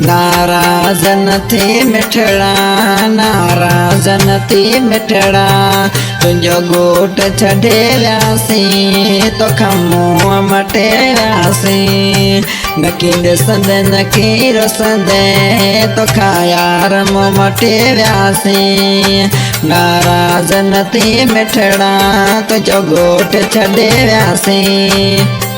नाराज़ न थी मिठड़ा, नाराज़ न थी मिठड़ा, तुंहिंजो घोट छॾे वियासीं तोखां मुंहुं मटे वियासीं। नकी ॾिसंदे नकी रुसंदे तोखां यार मुंहुं मटे वियासीं। नाराज़ न थी मिठड़ा, तुंहिंजो घोट छॾे वियासीं।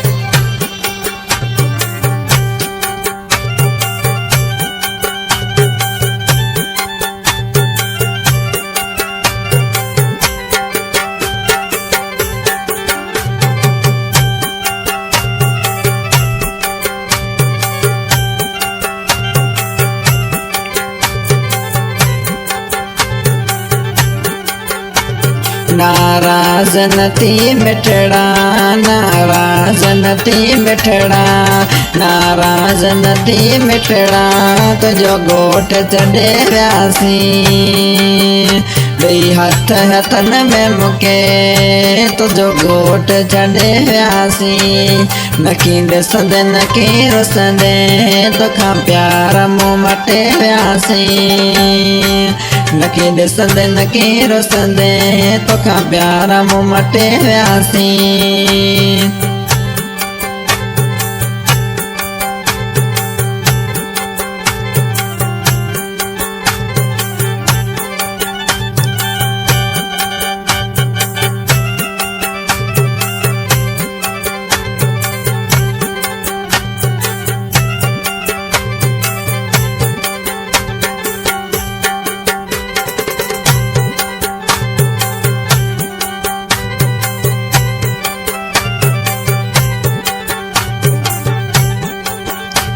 नाराज़ न थी मिठड़ा, नाराज़ न थी मिठड़ा, नाराज़ न थी मिठड़ा, तुंहिंजो घोट छॾे वियासीं। ॿई हथ हथनि में मुके तुंहिंजो घोट छॾे वियासीं। नकी ॾिसंदे नकी रुसंदे तोखां प्यार मुंहुं मटे वियासीं। नकी ॾिसंदे नकी रुसंदे तोखां प्यार मुंहुं मटे वियासीं।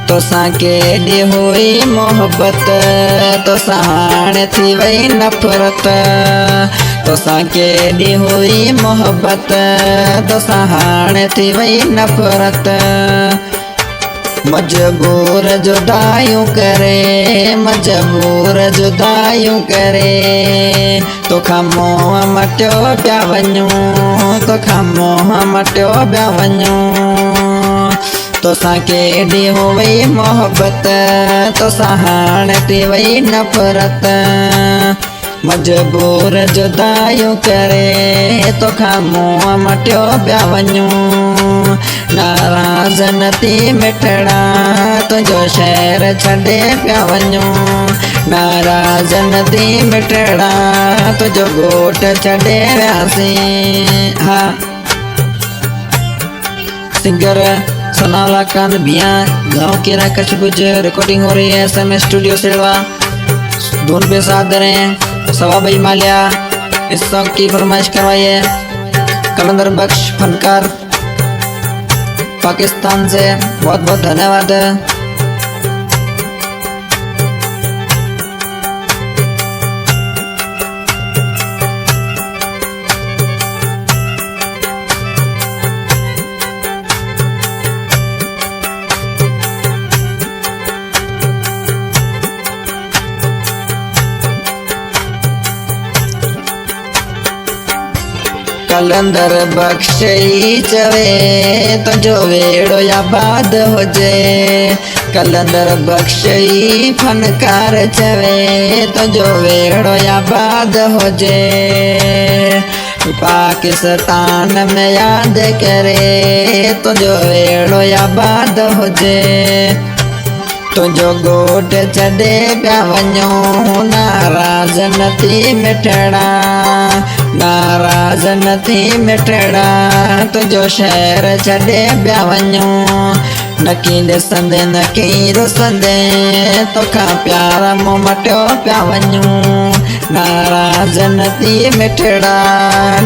तोसां केॾी हुई मोहब्बत, तोसां हाणे थी वई नफ़रत। तोसां केॾी हुई मोहब्बत, तोसां हाणे थी वई नफ़रत। मजबूर जुदायूं करे, मजबूर जुदायूं करे, तोखां मोह मटियो पिया वञूं, तोखां मोह मटियो पिया वञूं। तोसां केॾी हुई मोहब्बत, तोसां हाणे थी वई नफ़रत। मजबूर जुदायूं करे तोखां मुंहुं मटियो पिया वञूं। नाराज़ न थी मिठड़ा, तुंहिंजो शहर छॾे पिया वञूं। नाराज़ न थी मिठड़ा, तुंहिंजो घोट छॾे वियासीं। हा सिंगर सोनाला कान बिया, गाँव के राकेश गुज। रिकॉर्डिंग हो रही है SMS स्टूडियो सिलवा। धुन पे साथ दे रहे हैं सवा भाई मालिया। इस सॉन्ग की फरमाइश करवाई है कलंदर बख्श फनकार पाकिस्तान से। बहुत बहुत धन्यवाद। कलंदर बख्श चवे तुंहिंजो वेड़ो आबाद हुजे। कलंदर बख्श फनकार चवे तुंहिंजो वेड़ो आबाद हुजे। पाकिस्तान में याद करे तुंहिंजो वेड़ो आबाद हुजे। तुंहिंजो घोट छॾे पिया वञूं। नाराज़ न थी मिठड़ा, नाराज़ न थी मिठड़ा, तुंहिंजो शहर छॾे पिया वञूं। नकी ॾिसंदे नकी रुसंदे तोखां प्यार मुंहुं मटियो पिया वञूं। नाराज़ न थी मिठड़ा,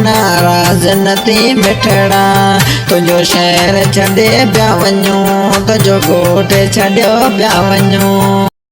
नाराज़ न थी मिठड़ा, तुंहिंजो शहर छॾे पिया वञूं। तुंहिंजो घोट छॾियो पिया वञूं।